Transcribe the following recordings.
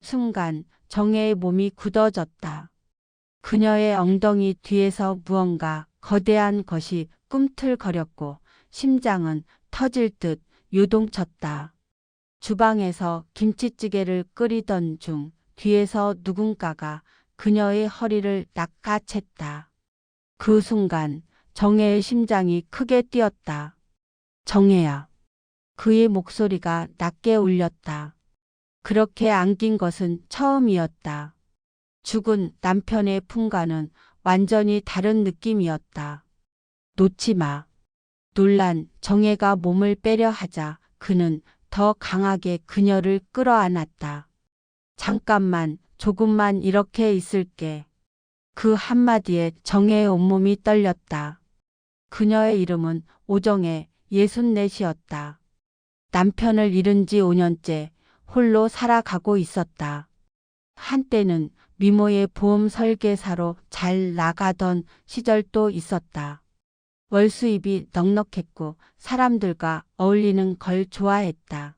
순간 정혜의 몸이 굳어졌다. 그녀의 엉덩이 뒤에서 무언가 거대한 것이 꿈틀거렸고 심장은 터질 듯 요동쳤다. 주방에서 김치찌개를 끓이던 중 뒤에서 누군가가 그녀의 허리를 낚아챘다. 그 순간 정혜의 심장이 크게 뛰었다. 정혜야. 그의 목소리가 낮게 울렸다. 그렇게 안긴 것은 처음이었다. 죽은 남편의 품과는 완전히 다른 느낌이었다. 놓지 마. 놀란 정혜가 몸을 빼려 하자 그는 더 강하게 그녀를 끌어안았다. 잠깐만, 조금만 이렇게 있을게. 그 한마디에 정혜의 온몸이 떨렸다. 그녀의 이름은 오정혜, 64이었다. 남편을 잃은 지 5년째 홀로 살아가고 있었다. 한때는 미모의 보험 설계사로 잘 나가던 시절도 있었다. 월 수입이 넉넉했고 사람들과 어울리는 걸 좋아했다.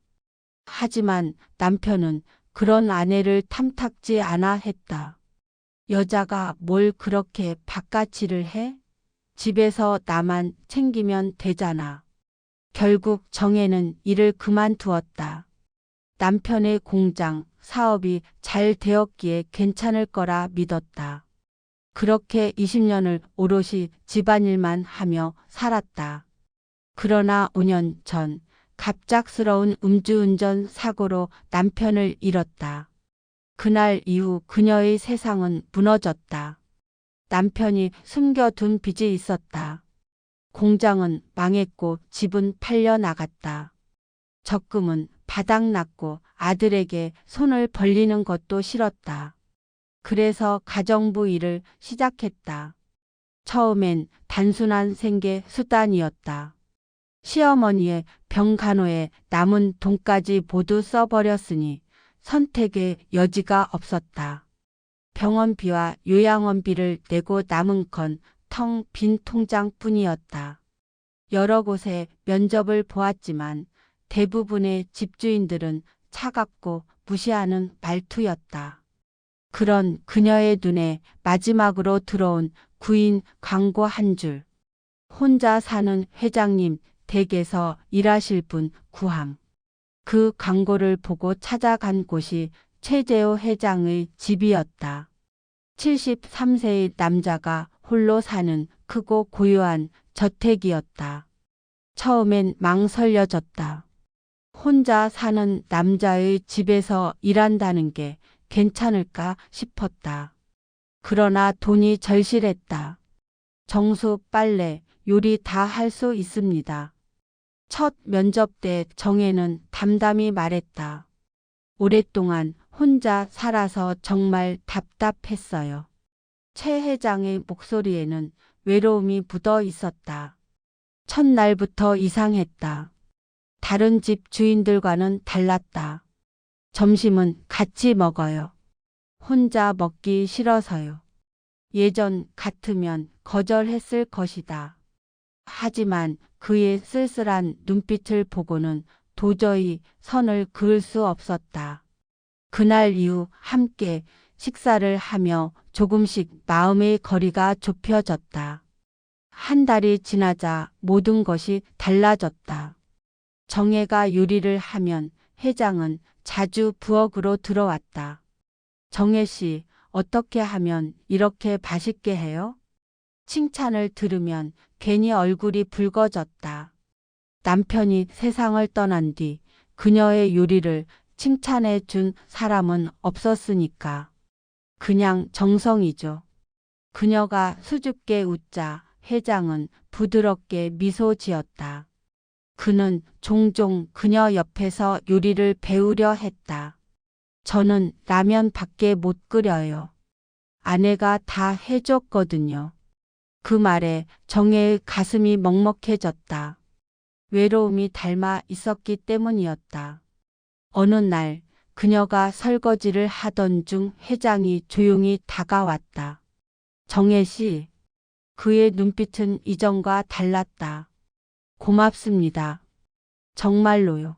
하지만 남편은 그런 아내를 탐탁지 않아 했다. 여자가 뭘 그렇게 바깥일을 해? 집에서 나만 챙기면 되잖아. 결국 정혜는 일을 그만두었다. 남편의 공장, 사업이 잘 되었기에 괜찮을 거라 믿었다. 그렇게 20년을 오롯이 집안일만 하며 살았다. 그러나 5년 전 갑작스러운 음주운전 사고로 남편을 잃었다. 그날 이후 그녀의 세상은 무너졌다. 남편이 숨겨둔 빚이 있었다. 공장은 망했고 집은 팔려 나갔다. 적금은 바닥났고 아들에게 손을 벌리는 것도 싫었다. 그래서 가정부 일을 시작했다. 처음엔 단순한 생계 수단이었다. 시어머니의 병간호에 남은 돈까지 모두 써버렸으니 선택의 여지가 없었다. 병원비와 요양원비를 내고 남은 건 텅 빈 통장뿐이었다. 여러 곳에 면접을 보았지만 대부분의 집주인들은 차갑고 무시하는 말투였다. 그런 그녀의 눈에 마지막으로 들어온 구인 광고 한 줄. 혼자 사는 회장님 댁에서 일하실 분 구함. 그 광고를 보고 찾아간 곳이 최재호 회장의 집이었다. 73세의 남자가 홀로 사는 크고 고요한 저택이었다. 처음엔 망설여졌다. 혼자 사는 남자의 집에서 일한다는 게 괜찮을까 싶었다. 그러나 돈이 절실했다. 정수, 빨래, 요리 다 할 수 있습니다. 첫 면접 때 정혜는 담담히 말했다. 오랫동안 혼자 살아서 정말 답답했어요. 최 회장의 목소리에는 외로움이 묻어 있었다. 첫날부터 이상했다. 다른 집 주인들과는 달랐다. 점심은 같이 먹어요. 혼자 먹기 싫어서요. 예전 같으면 거절했을 것이다. 하지만 그의 쓸쓸한 눈빛을 보고는 도저히 선을 그을 수 없었다. 그날 이후 함께 식사를 하며 조금씩 마음의 거리가 좁혀졌다. 한 달이 지나자 모든 것이 달라졌다. 정혜가 요리를 하면 회장은 자주 부엌으로 들어왔다. 정혜 씨, 어떻게 하면 이렇게 맛있게 해요? 칭찬을 들으면 괜히 얼굴이 붉어졌다. 남편이 세상을 떠난 뒤 그녀의 요리를 칭찬해 준 사람은 없었으니까. 그냥 정성이죠. 그녀가 수줍게 웃자 회장은 부드럽게 미소 지었다. 그는 종종 그녀 옆에서 요리를 배우려 했다. 저는 라면밖에 못 끓여요. 아내가 다 해줬거든요. 그 말에 정혜의 가슴이 먹먹해졌다. 외로움이 닮아 있었기 때문이었다. 어느 날 그녀가 설거지를 하던 중 회장이 조용히 다가왔다. 정혜 씨. 그의 눈빛은 이전과 달랐다. 고맙습니다. 정말로요.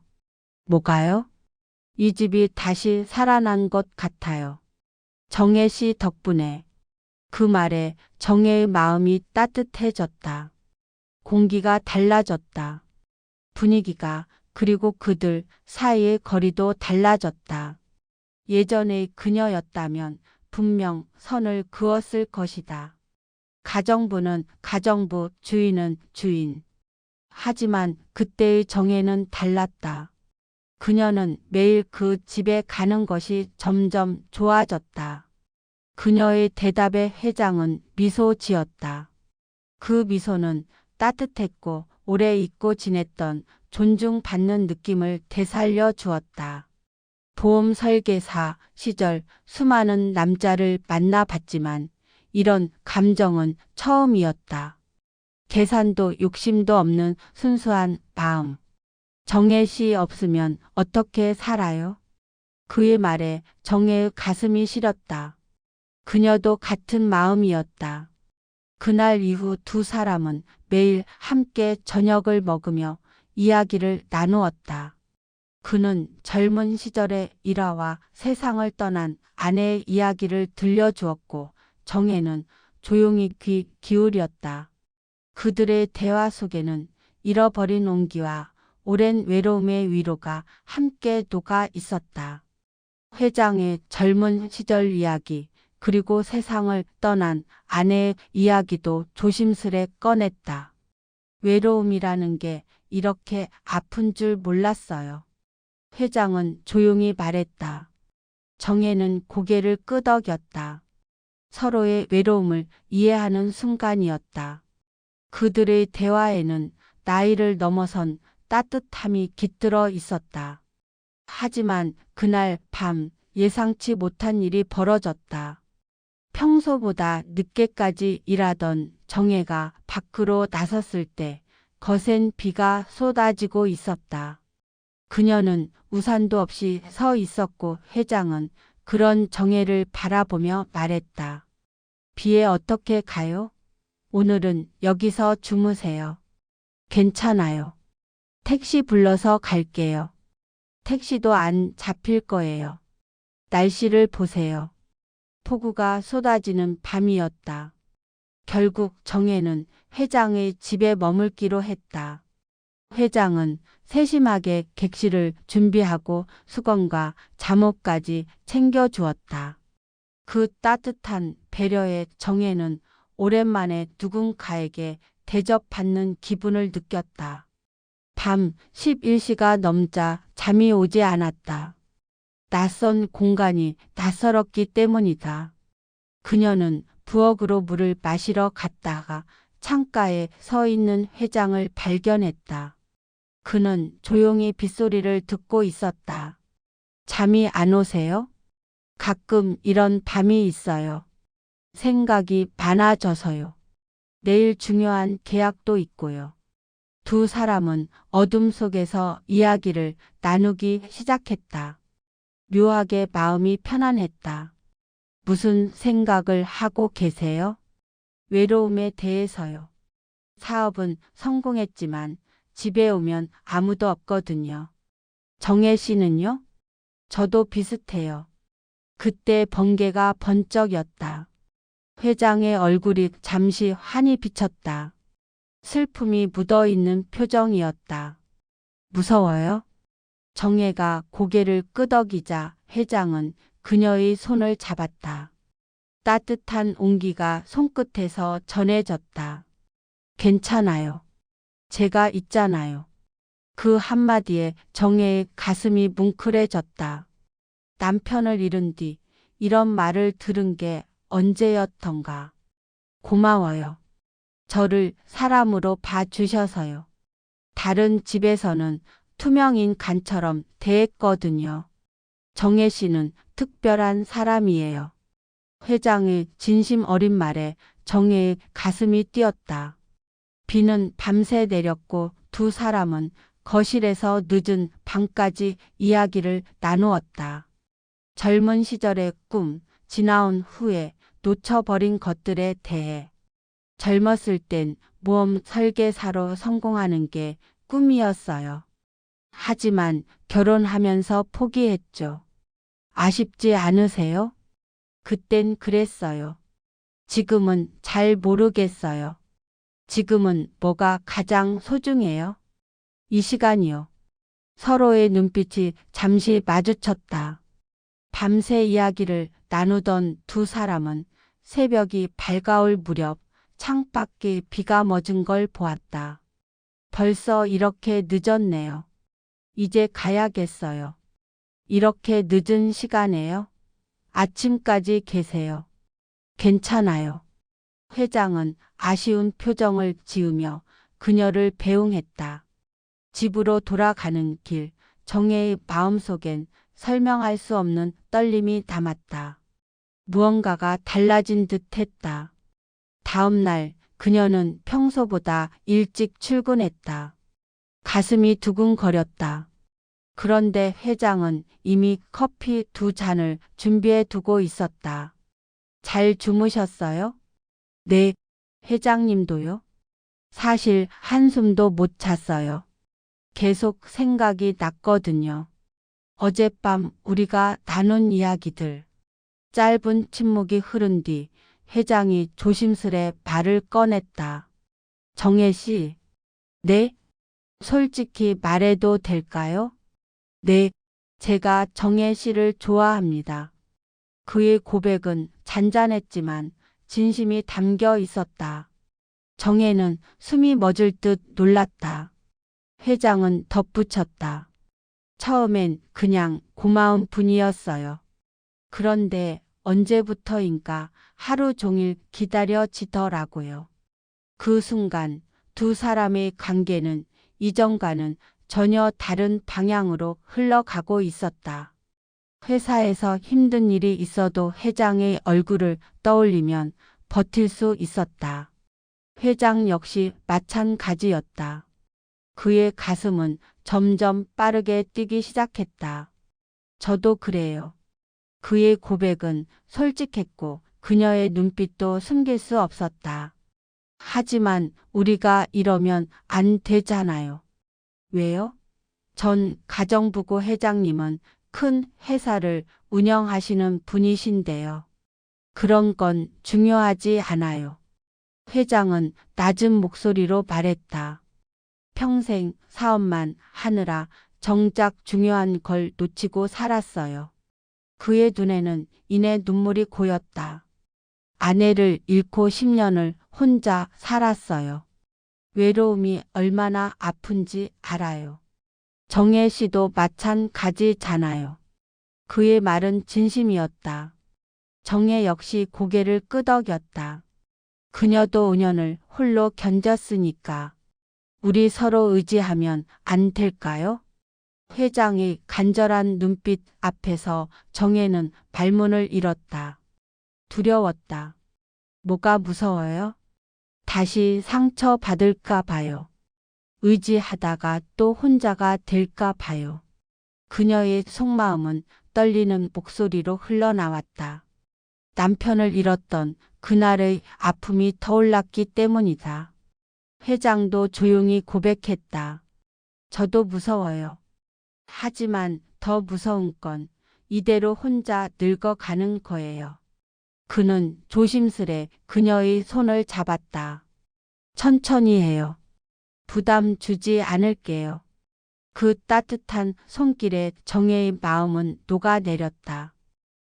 뭐가요? 이 집이 다시 살아난 것 같아요. 정혜 씨 덕분에. 그 말에 정혜의 마음이 따뜻해졌다. 공기가 달라졌다. 분위기가, 그리고 그들 사이의 거리도 달라졌다. 예전의 그녀였다면 분명 선을 그었을 것이다. 가정부는 가정부, 주인은 주인. 하지만 그때의 정혜는 달랐다. 그녀는 매일 그 집에 가는 것이 점점 좋아졌다. 그녀의 대답에 회장은 미소 지었다. 그 미소는 따뜻했고 오래 잊고 지냈던 존중받는 느낌을 되살려 주었다. 보험 설계사 시절 수많은 남자를 만나봤지만 이런 감정은 처음이었다. 계산도 욕심도 없는 순수한 마음. 정혜 씨 없으면 어떻게 살아요? 그의 말에 정혜의 가슴이 시렸다. 그녀도 같은 마음이었다. 그날 이후 두 사람은 매일 함께 저녁을 먹으며 이야기를 나누었다. 그는 젊은 시절의 일화와 세상을 떠난 아내의 이야기를 들려주었고 정혜는 조용히 귀 기울였다. 그들의 대화 속에는 잃어버린 온기와 오랜 외로움의 위로가 함께 녹아 있었다. 회장의 젊은 시절 이야기, 그리고 세상을 떠난 아내의 이야기도 조심스레 꺼냈다. 외로움이라는 게 이렇게 아픈 줄 몰랐어요. 회장은 조용히 말했다. 정혜는 고개를 끄덕였다. 서로의 외로움을 이해하는 순간이었다. 그들의 대화에는 나이를 넘어선 따뜻함이 깃들어 있었다. 하지만 그날 밤 예상치 못한 일이 벌어졌다. 평소보다 늦게까지 일하던 정혜가 밖으로 나섰을 때 거센 비가 쏟아지고 있었다. 그녀는 우산도 없이 서 있었고 회장은 그런 정혜를 바라보며 말했다. 비에 어떻게 가요? 오늘은 여기서 주무세요. 괜찮아요. 택시 불러서 갈게요. 택시도 안 잡힐 거예요. 날씨를 보세요. 폭우가 쏟아지는 밤이었다. 결국 정혜는 회장의 집에 머물기로 했다. 회장은 세심하게 객실을 준비하고 수건과 잠옷까지 챙겨주었다. 그 따뜻한 배려에 정혜는 오랜만에 누군가에게 대접받는 기분을 느꼈다. 밤 11시가 넘자 잠이 오지 않았다. 낯선 공간이 낯설었기 때문이다. 그녀는 부엌으로 물을 마시러 갔다가 창가에 서 있는 회장을 발견했다. 그는 조용히 빗소리를 듣고 있었다. 잠이 안 오세요? 가끔 이런 밤이 있어요. 생각이 많아져서요. 내일 중요한 계약도 있고요. 두 사람은 어둠 속에서 이야기를 나누기 시작했다. 묘하게 마음이 편안했다. 무슨 생각을 하고 계세요? 외로움에 대해서요. 사업은 성공했지만 집에 오면 아무도 없거든요. 정혜 씨는요? 저도 비슷해요. 그때 번개가 번쩍였다. 회장의 얼굴이 잠시 환히 비쳤다. 슬픔이 묻어있는 표정이었다. 무서워요? 정혜가 고개를 끄덕이자 회장은 그녀의 손을 잡았다. 따뜻한 온기가 손끝에서 전해졌다. 괜찮아요. 제가 있잖아요. 그 한마디에 정혜의 가슴이 뭉클해졌다. 남편을 잃은 뒤 이런 말을 들은 게 언제였던가. 고마워요. 저를 사람으로 봐주셔서요. 다른 집에서는 투명인 간처럼 대했거든요. 정혜 씨는 특별한 사람이에요. 회장의 진심 어린 말에 정혜의 가슴이 뛰었다. 비는 밤새 내렸고 두 사람은 거실에서 늦은 밤까지 이야기를 나누었다. 젊은 시절의 꿈, 지나온 후에 놓쳐버린 것들에 대해. 젊었을 땐 모험 설계사로 성공하는 게 꿈이었어요. 하지만 결혼하면서 포기했죠. 아쉽지 않으세요? 그땐 그랬어요. 지금은 잘 모르겠어요. 지금은 뭐가 가장 소중해요? 이 시간이요. 서로의 눈빛이 잠시 마주쳤다. 밤새 이야기를 나누던 두 사람은 새벽이 밝아올 무렵 창밖에 비가 멎은 걸 보았다. 벌써 이렇게 늦었네요. 이제 가야겠어요. 이렇게 늦은 시간에요? 아침까지 계세요. 괜찮아요. 회장은 아쉬운 표정을 지으며 그녀를 배웅했다. 집으로 돌아가는 길, 정혜의 마음속엔 설명할 수 없는 떨림이 남았다. 무언가가 달라진 듯 했다. 다음 날 그녀는 평소보다 일찍 출근했다. 가슴이 두근거렸다. 그런데 회장은 이미 커피 2잔을 준비해 두고 있었다. 잘 주무셨어요? 네, 회장님도요? 사실 한숨도 못 잤어요. 계속 생각이 났거든요. 어젯밤 우리가 나눈 이야기들. 짧은 침묵이 흐른 뒤 회장이 조심스레 말을 꺼냈다. 정혜 씨. 네? 솔직히 말해도 될까요? 네, 제가 정혜 씨를 좋아합니다. 그의 고백은 잔잔했지만 진심이 담겨 있었다. 정혜는 숨이 멎을 듯 놀랐다. 회장은 덧붙였다. 처음엔 그냥 고마운 분이었어요. 그런데 언제부터인가 하루 종일 기다려지더라고요. 그 순간 두 사람의 관계는 이전과는 전혀 다른 방향으로 흘러가고 있었다. 회사에서 힘든 일이 있어도 회장의 얼굴을 떠올리면 버틸 수 있었다. 회장 역시 마찬가지였다. 그의 가슴은 점점 빠르게 뛰기 시작했다. 저도 그래요. 그의 고백은 솔직했고 그녀의 눈빛도 숨길 수 없었다. 하지만 우리가 이러면 안 되잖아요. 왜요? 전 가정부고 회장님은 큰 회사를 운영하시는 분이신데요. 그런 건 중요하지 않아요. 회장은 낮은 목소리로 말했다. 평생 사업만 하느라 정작 중요한 걸 놓치고 살았어요. 그의 눈에는 이내 눈물이 고였다. 아내를 잃고 10년을 혼자 살았어요. 외로움이 얼마나 아픈지 알아요. 정혜 씨도 마찬가지잖아요. 그의 말은 진심이었다. 정혜 역시 고개를 끄덕였다. 그녀도 5년을 홀로 견뎠으니까 우리 서로 의지하면 안 될까요? 회장의 간절한 눈빛 앞에서 정혜는 발문을 잃었다. 두려웠다. 뭐가 무서워요? 다시 상처받을까 봐요. 의지하다가 또 혼자가 될까 봐요. 그녀의 속마음은 떨리는 목소리로 흘러나왔다. 남편을 잃었던 그날의 아픔이 떠올랐기 때문이다. 회장도 조용히 고백했다. 저도 무서워요. 하지만 더 무서운 건 이대로 혼자 늙어가는 거예요. 그는 조심스레 그녀의 손을 잡았다. 천천히 해요. 부담 주지 않을게요. 그 따뜻한 손길에 정혜의 마음은 녹아내렸다.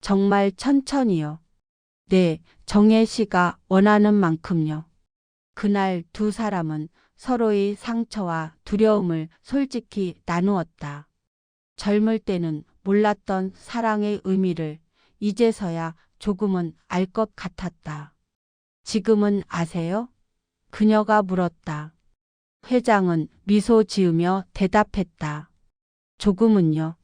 정말 천천히요. 네, 정혜 씨가 원하는 만큼요. 그날 두 사람은 서로의 상처와 두려움을 솔직히 나누었다. 젊을 때는 몰랐던 사랑의 의미를 이제서야 조금은 알 것 같았다. 지금은 아세요? 그녀가 물었다. 회장은 미소 지으며 대답했다. 조금은요.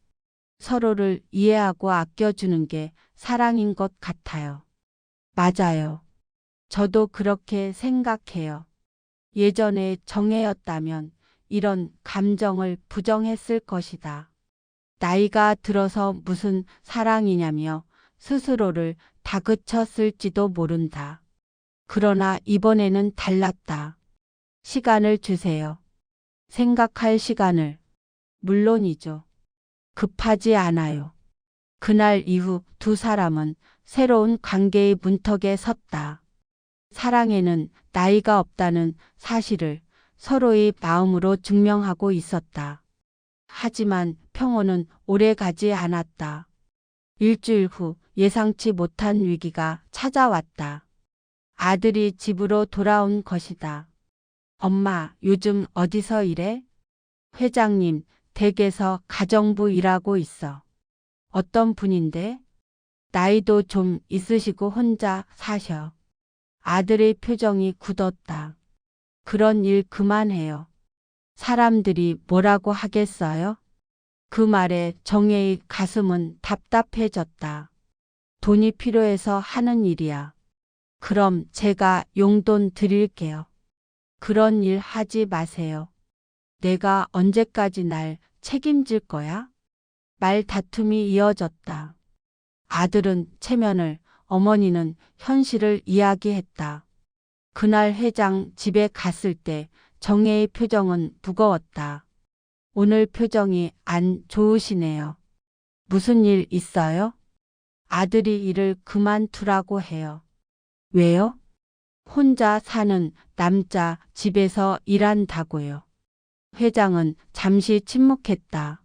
서로를 이해하고 아껴주는 게 사랑인 것 같아요. 맞아요. 저도 그렇게 생각해요. 예전에 정혜였다면 이런 감정을 부정했을 것이다. 나이가 들어서 무슨 사랑이냐며 스스로를 다그쳤을지도 모른다. 그러나 이번에는 달랐다. 시간을 주세요. 생각할 시간을. 물론이죠. 급하지 않아요. 그날 이후 두 사람은 새로운 관계의 문턱에 섰다. 사랑에는 나이가 없다는 사실을 서로의 마음으로 증명하고 있었다. 하지만 평온은 오래 가지 않았다. 일주일 후 예상치 못한 위기가 찾아왔다. 아들이 집으로 돌아온 것이다. 엄마, 요즘 어디서 일해? 회장님, 댁에서 가정부 일하고 있어. 어떤 분인데? 나이도 좀 있으시고 혼자 사셔. 아들의 표정이 굳었다. 그런 일 그만해요. 사람들이 뭐라고 하겠어요? 그 말에 정혜의 가슴은 답답해졌다. 돈이 필요해서 하는 일이야. 그럼 제가 용돈 드릴게요. 그런 일 하지 마세요. 내가 언제까지 날 책임질 거야? 말 다툼이 이어졌다. 아들은 체면을, 어머니는 현실을 이야기했다. 그날 회장 집에 갔을 때 정혜의 표정은 무거웠다. 오늘 표정이 안 좋으시네요. 무슨 일 있어요? 아들이 일을 그만두라고 해요. 왜요? 혼자 사는 남자 집에서 일한다고요. 회장은 잠시 침묵했다.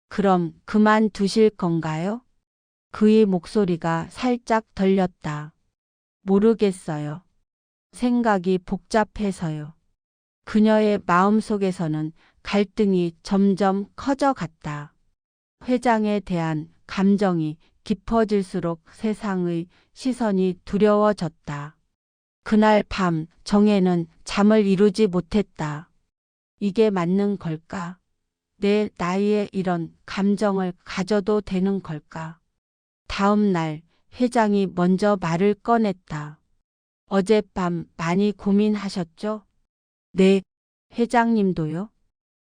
그럼 그만두실 건가요? 그의 목소리가 살짝 떨렸다. 모르겠어요. 생각이 복잡해서요. 그녀의 마음속에서는 갈등이 점점 커져갔다. 회장에 대한 감정이 깊어질수록 세상의 시선이 두려워졌다. 그날 밤 정혜는 잠을 이루지 못했다. 이게 맞는 걸까? 내 나이에 이런 감정을 가져도 되는 걸까? 다음 날 회장이 먼저 말을 꺼냈다. 어젯밤 많이 고민하셨죠? 네, 회장님도요?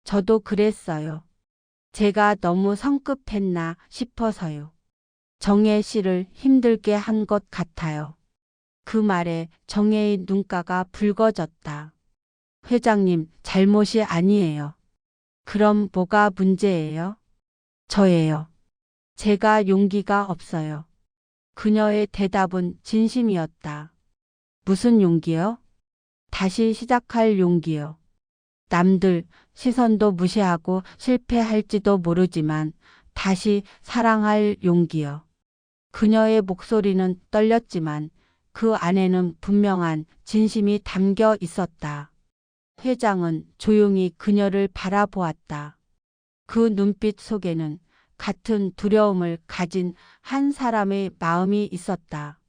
저도 그랬어요. 제가 너무 성급했나 싶어서요. 정혜 씨를 힘들게 한 것 같아요. 그 말에 정혜의 눈가가 붉어졌다. 회장님, 잘못이 아니에요. 그럼 뭐가 문제예요? 저예요. 제가 용기가 없어요. 그녀의 대답은 진심이었다. 무슨 용기요? 다시 시작할 용기요. 남들 시선도 무시하고 실패할지도 모르지만 다시 사랑할 용기요. 그녀의 목소리는 떨렸지만 그 안에는 분명한 진심이 담겨 있었다. 회장은 조용히 그녀를 바라보았다. 그 눈빛 속에는 같은 두려움을 가진 한 사람의 마음이 있었다.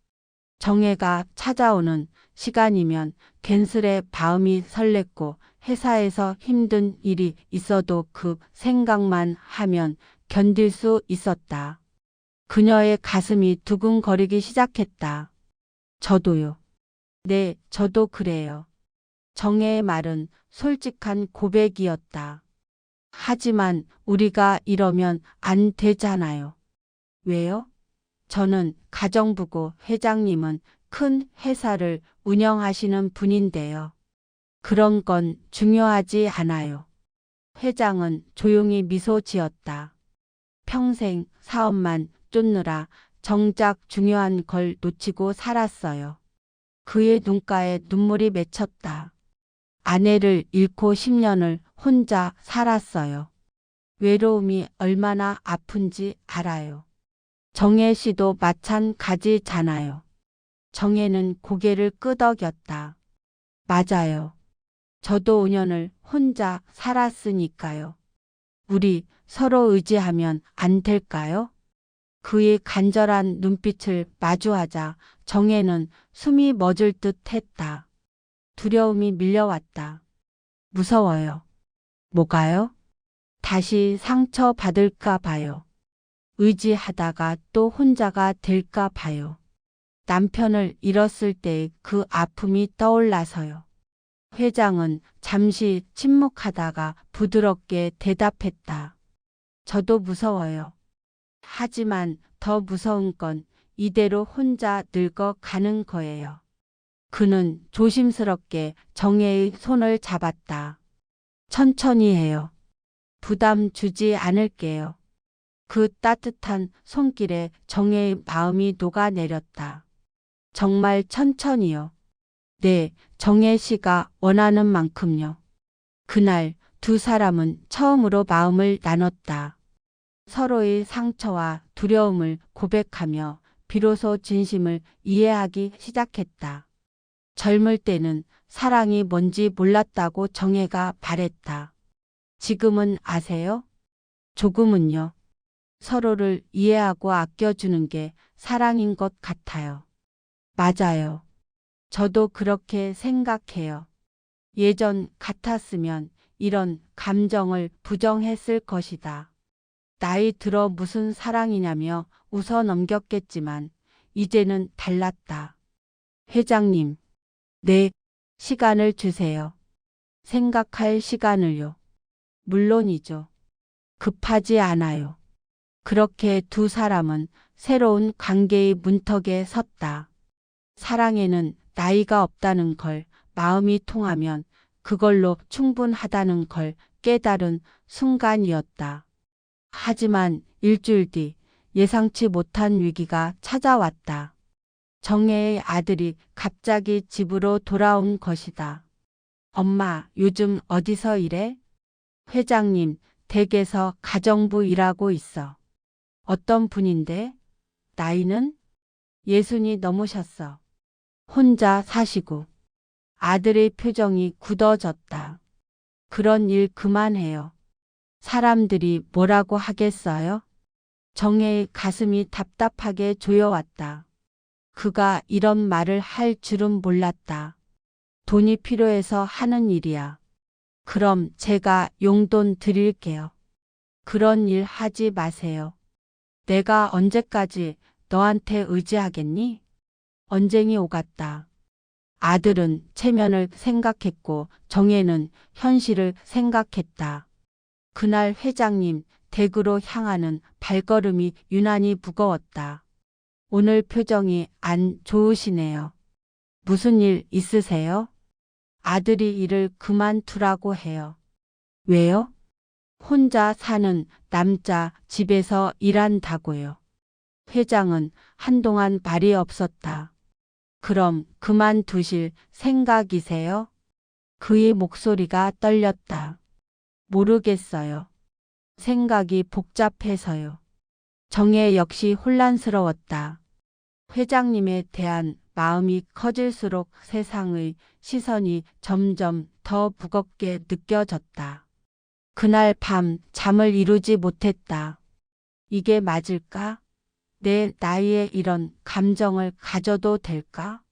정혜가 찾아오는 시간이면 괜스레 마음이 설렜고 회사에서 힘든 일이 있어도 그 생각만 하면 견딜 수 있었다. 그녀의 가슴이 두근거리기 시작했다. 저도요. 네, 저도 그래요. 정혜의 말은 솔직한 고백이었다. 하지만 우리가 이러면 안 되잖아요. 왜요? 저는 가정부고 회장님은 큰 회사를 운영하시는 분인데요. 그런 건 중요하지 않아요. 회장은 조용히 미소 지었다. 평생 사업만 쫓느라 정작 중요한 걸 놓치고 살았어요. 그의 눈가에 눈물이 맺혔다. 아내를 잃고 10년을 혼자 살았어요. 외로움이 얼마나 아픈지 알아요. 정혜 씨도 마찬가지잖아요. 정혜는 고개를 끄덕였다. 맞아요. 저도 5년을 혼자 살았으니까요. 우리 서로 의지하면 안 될까요? 그의 간절한 눈빛을 마주하자 정혜는 숨이 멎을 듯 했다. 두려움이 밀려왔다. 무서워요. 뭐가요? 다시 상처받을까 봐요. 의지하다가 또 혼자가 될까 봐요. 남편을 잃었을 때의 그 아픔이 떠올라서요. 회장은 잠시 침묵하다가 부드럽게 대답했다. 저도 무서워요. 하지만 더 무서운 건 이대로 혼자 늙어가는 거예요. 그는 조심스럽게 정혜의 손을 잡았다. 천천히 해요. 부담 주지 않을게요. 그 따뜻한 손길에 정혜의 마음이 녹아내렸다. 정말 천천히요. 네, 정혜 씨가 원하는 만큼요. 그날 두 사람은 처음으로 마음을 나눴다. 서로의 상처와 두려움을 고백하며 비로소 진심을 이해하기 시작했다. 젊을 때는 사랑이 뭔지 몰랐다고 정혜가 말했다. 지금은 아세요? 조금은요. 서로를 이해하고 아껴주는 게 사랑인 것 같아요. 맞아요. 저도 그렇게 생각해요. 예전 같았으면 이런 감정을 부정했을 것이다. 나이 들어 무슨 사랑이냐며 웃어 넘겼겠지만 이제는 달랐다. 회장님, 네, 시간을 주세요. 생각할 시간을요. 물론이죠. 급하지 않아요. 그렇게 두 사람은 새로운 관계의 문턱에 섰다. 사랑에는 나이가 없다는 걸, 마음이 통하면 그걸로 충분하다는 걸 깨달은 순간이었다. 하지만 일주일 뒤 예상치 못한 위기가 찾아왔다. 정혜의 아들이 갑자기 집으로 돌아온 것이다. 엄마, 요즘 어디서 일해? 회장님, 댁에서 가정부 일하고 있어. 어떤 분인데? 나이는? 60이 넘으셨어. 혼자 사시고. 아들의 표정이 굳어졌다. 그런 일 그만해요. 사람들이 뭐라고 하겠어요? 정혜의 가슴이 답답하게 조여왔다. 그가 이런 말을 할 줄은 몰랐다. 돈이 필요해서 하는 일이야. 그럼 제가 용돈 드릴게요. 그런 일 하지 마세요. 내가 언제까지 너한테 의지하겠니? 언쟁이 오갔다. 아들은 체면을 생각했고 정혜는 현실을 생각했다. 그날 회장님 댁으로 향하는 발걸음이 유난히 무거웠다. 오늘 표정이 안 좋으시네요. 무슨 일 있으세요? 아들이 일을 그만두라고 해요. 왜요? 혼자 사는 남자 집에서 일한다고요. 회장은 한동안 말이 없었다. 그럼 그만두실 생각이세요? 그의 목소리가 떨렸다. 모르겠어요. 생각이 복잡해서요. 정혜 역시 혼란스러웠다. 회장님에 대한 마음이 커질수록 세상의 시선이 점점 더 무겁게 느껴졌다. 그날 밤 잠을 이루지 못했다. 이게 맞을까? 내 나이에 이런 감정을 가져도 될까?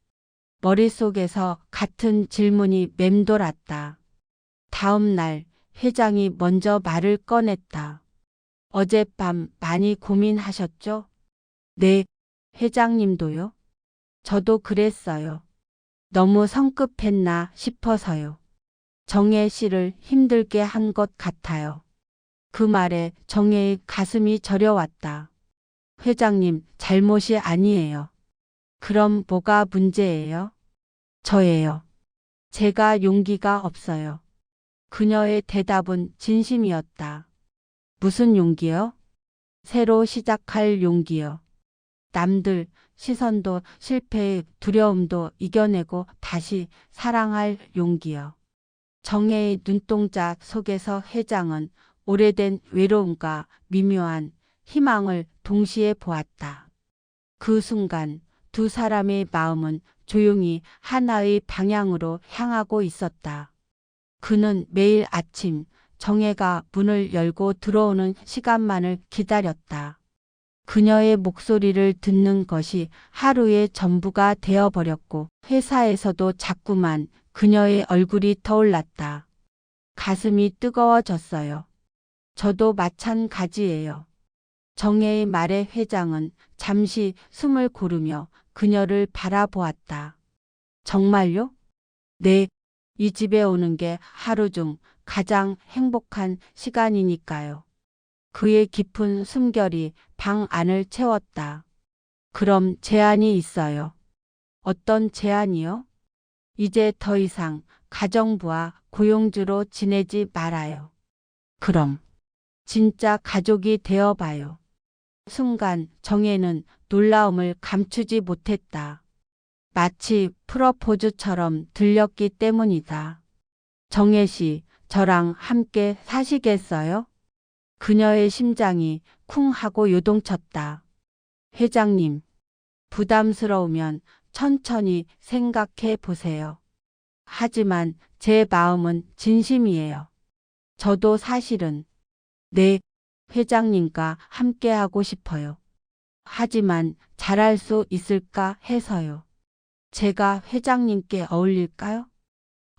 머릿속에서 같은 질문이 맴돌았다. 다음 날 회장이 먼저 말을 꺼냈다. 어젯밤 많이 고민하셨죠? 네, 회장님도요? 저도 그랬어요. 너무 성급했나 싶어서요. 정혜 씨를 힘들게 한 것 같아요. 그 말에 정혜의 가슴이 저려왔다. 회장님, 잘못이 아니에요. 그럼 뭐가 문제예요? 저예요. 제가 용기가 없어요. 그녀의 대답은 진심이었다. 무슨 용기요? 새로 시작할 용기요. 남들 시선도 실패의 두려움도 이겨내고 다시 사랑할 용기요. 정혜의 눈동자 속에서 회장은 오래된 외로움과 미묘한 희망을 동시에 보았다. 그 순간 두 사람의 마음은 조용히 하나의 방향으로 향하고 있었다. 그는 매일 아침 정혜가 문을 열고 들어오는 시간만을 기다렸다. 그녀의 목소리를 듣는 것이 하루의 전부가 되어버렸고 회사에서도 자꾸만 그녀의 얼굴이 떠올랐다. 가슴이 뜨거워졌어요. 저도 마찬가지예요. 정혜의 말에 회장은 잠시 숨을 고르며 그녀를 바라보았다. 정말요? 네, 이 집에 오는 게 하루 중 가장 행복한 시간이니까요. 그의 깊은 숨결이 방 안을 채웠다. 그럼 제안이 있어요. 어떤 제안이요? 이제 더 이상 가정부와 고용주로 지내지 말아요. 그럼 진짜 가족이 되어봐요. 순간 정혜는 놀라움을 감추지 못했다. 마치 프러포즈처럼 들렸기 때문이다. 정혜 씨, 저랑 함께 사시겠어요? 그녀의 심장이 쿵 하고 요동쳤다. 회장님, 부담스러우면 천천히 생각해 보세요. 하지만 제 마음은 진심이에요. 저도 사실은 네, 회장님과 함께하고 싶어요. 하지만 잘할 수 있을까 해서요. 제가 회장님께 어울릴까요?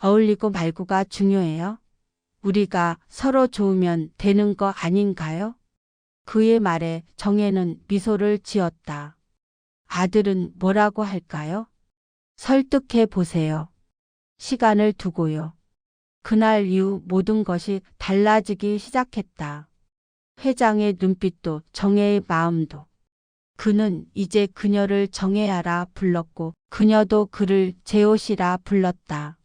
어울리고 말고가 중요해요. 우리가 서로 좋으면 되는 거 아닌가요? 그의 말에 정혜는 미소를 지었다. 아들은 뭐라고 할까요? 설득해 보세요. 시간을 두고요. 그날 이후 모든 것이 달라지기 시작했다. 회장의 눈빛도 정혜의 마음도. 그는 이제 그녀를 정혜야라 불렀고 그녀도 그를 제옷이라 불렀다.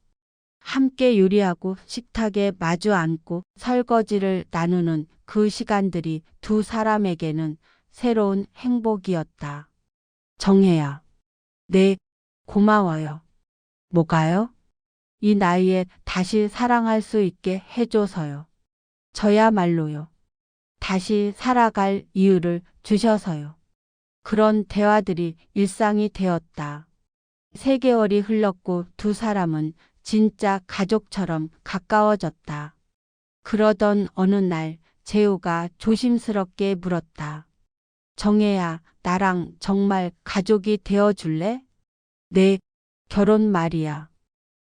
함께 요리하고 식탁에 마주 앉고 설거지를 나누는 그 시간들이 두 사람에게는 새로운 행복이었다. 정혜야. 네, 고마워요. 뭐가요? 이 나이에 다시 사랑할 수 있게 해줘서요. 저야말로요. 다시 살아갈 이유를 주셔서요. 그런 대화들이 일상이 되었다. 3개월이 흘렀고 두 사람은 진짜 가족처럼 가까워졌다. 그러던 어느 날 재호가 조심스럽게 물었다. 정혜야, 나랑 정말 가족이 되어줄래? 네, 결혼 말이야.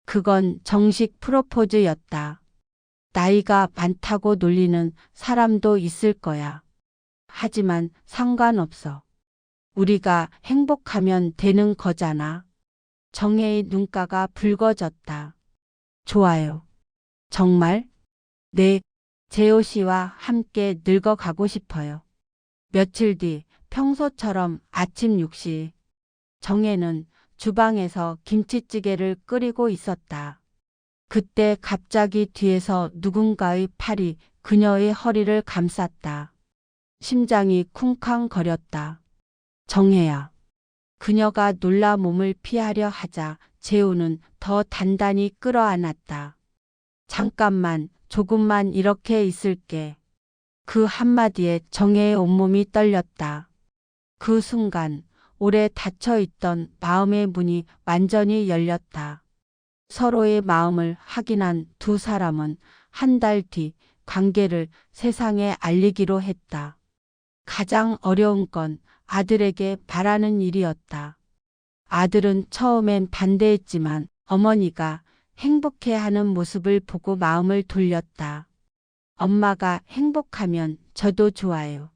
그건 정식 프로포즈였다. 나이가 많다고 놀리는 사람도 있을 거야. 하지만 상관없어. 우리가 행복하면 되는 거잖아. 정혜의 눈가가 붉어졌다. 좋아요. 정말? 네, 재호 씨와 함께 늙어가고 싶어요. 며칠 뒤 평소처럼 아침 6시. 정혜는 주방에서 김치찌개를 끓이고 있었다. 그때 갑자기 뒤에서 누군가의 팔이 그녀의 허리를 감쌌다. 심장이 쿵쾅거렸다. 정혜야. 그녀가 놀라 몸을 피하려 하자 재호는 더 단단히 끌어안았다. 잠깐만, 조금만 이렇게 있을게. 그 한마디에 정혜의 온몸이 떨렸다. 그 순간 오래 닫혀있던 마음의 문이 완전히 열렸다. 서로의 마음을 확인한 두 사람은 한 달 뒤 관계를 세상에 알리기로 했다. 가장 어려운 건 아들에게 바라는 일이었다. 아들은 처음엔 반대했지만 어머니가 행복해하는 모습을 보고 마음을 돌렸다. 엄마가 행복하면 저도 좋아요.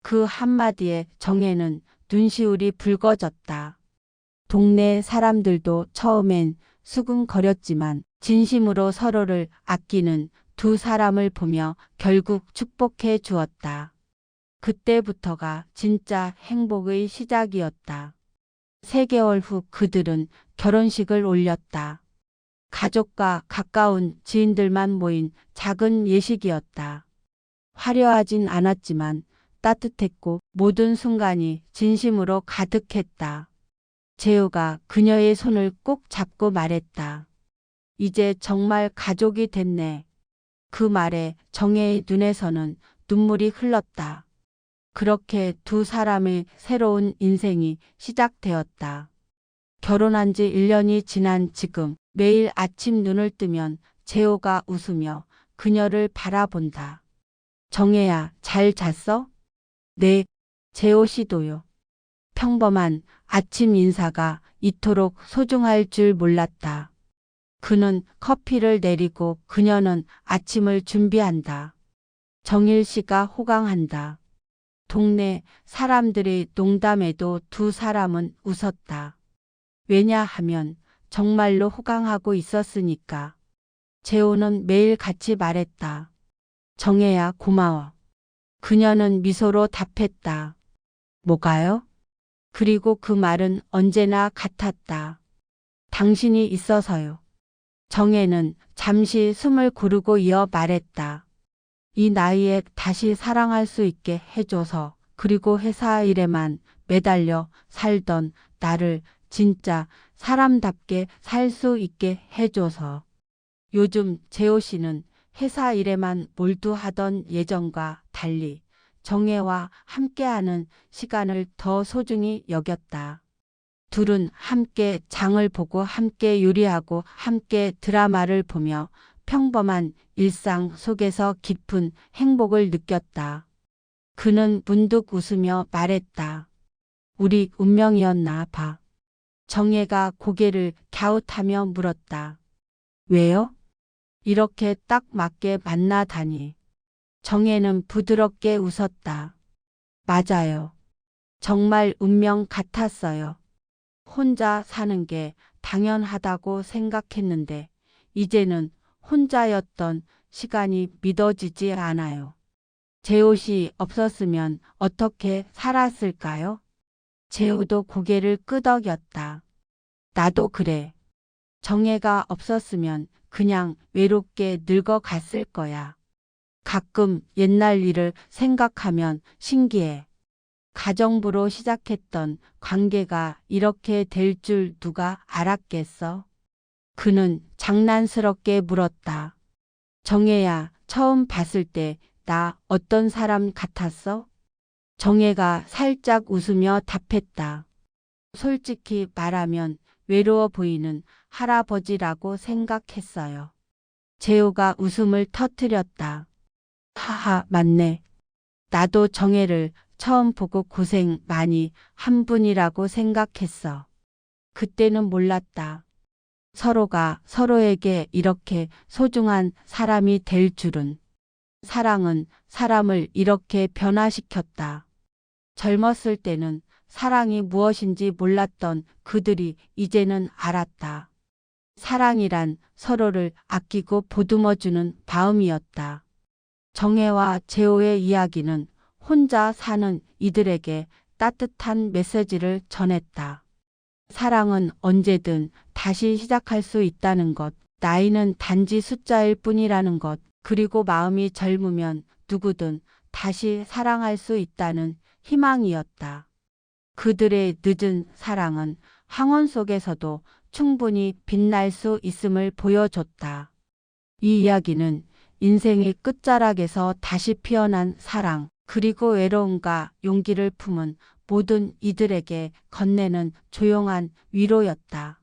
그 한마디에 정혜는 눈시울이 붉어졌다. 동네 사람들도 처음엔 수근거렸지만 진심으로 서로를 아끼는 두 사람을 보며 결국 축복해 주었다. 그때부터가 진짜 행복의 시작이었다. 3개월 후 그들은 결혼식을 올렸다. 가족과 가까운 지인들만 모인 작은 예식이었다. 화려하진 않았지만 따뜻했고 모든 순간이 진심으로 가득했다. 재호가 그녀의 손을 꼭 잡고 말했다. 이제 정말 가족이 됐네. 그 말에 정혜의 눈에서는 눈물이 흘렀다. 그렇게 두 사람의 새로운 인생이 시작되었다. 결혼한 지 1년이 지난 지금 매일 아침 눈을 뜨면 재호가 웃으며 그녀를 바라본다. 정혜야, 잘 잤어? 네, 재호 씨도요. 평범한 아침 인사가 이토록 소중할 줄 몰랐다. 그는 커피를 내리고 그녀는 아침을 준비한다. 정일 씨가 호강한다. 동네 사람들의 농담에도 두 사람은 웃었다. 왜냐하면 정말로 호강하고 있었으니까. 재호는 매일 같이 말했다. 정혜야, 고마워. 그녀는 미소로 답했다. 뭐가요? 그리고 그 말은 언제나 같았다. 당신이 있어서요. 정혜는 잠시 숨을 고르고 이어 말했다. 이 나이에 다시 사랑할 수 있게 해줘서, 그리고 회사 일에만 매달려 살던 나를 진짜 사람답게 살 수 있게 해줘서. 요즘 재호 씨는 회사 일에만 몰두하던 예전과 달리 정혜와 함께하는 시간을 더 소중히 여겼다. 둘은 함께 장을 보고 함께 요리하고 함께 드라마를 보며 평범한 일상 속에서 깊은 행복을 느꼈다. 그는 문득 웃으며 말했다. 우리 운명이었나 봐. 정혜가 고개를 갸웃하며 물었다. 왜요? 이렇게 딱 맞게 만나다니. 정혜는 부드럽게 웃었다. 맞아요. 정말 운명 같았어요. 혼자 사는 게 당연하다고 생각했는데 이제는 혼자였던 시간이 믿어지지 않아요. 재호 씨 없었으면 어떻게 살았을까요? 재호도 고개를 끄덕였다. 나도 그래. 정혜가 없었으면 그냥 외롭게 늙어갔을 거야. 가끔 옛날 일을 생각하면 신기해. 가정부로 시작했던 관계가 이렇게 될 줄 누가 알았겠어? 그는 장난스럽게 물었다. 정혜야, 처음 봤을 때 나 어떤 사람 같았어? 정혜가 살짝 웃으며 답했다. 솔직히 말하면 외로워 보이는 할아버지라고 생각했어요. 재호가 웃음을 터뜨렸다. 하하, 맞네. 나도 정혜를 처음 보고 고생 많이 한 분이라고 생각했어. 그때는 몰랐다. 서로가 서로에게 이렇게 소중한 사람이 될 줄은. 사랑은 사람을 이렇게 변화시켰다. 젊었을 때는 사랑이 무엇인지 몰랐던 그들이 이제는 알았다. 사랑이란 서로를 아끼고 보듬어주는 마음이었다. 정혜와 재호의 이야기는 혼자 사는 이들에게 따뜻한 메시지를 전했다. 사랑은 언제든 다시 시작할 수 있다는 것, 나이는 단지 숫자일 뿐이라는 것, 그리고 마음이 젊으면 누구든 다시 사랑할 수 있다는 희망이었다. 그들의 늦은 사랑은 황혼 속에서도 충분히 빛날 수 있음을 보여줬다. 이 이야기는 인생의 끝자락에서 다시 피어난 사랑, 그리고 외로움과 용기를 품은 모든 이들에게 건네는 조용한 위로였다.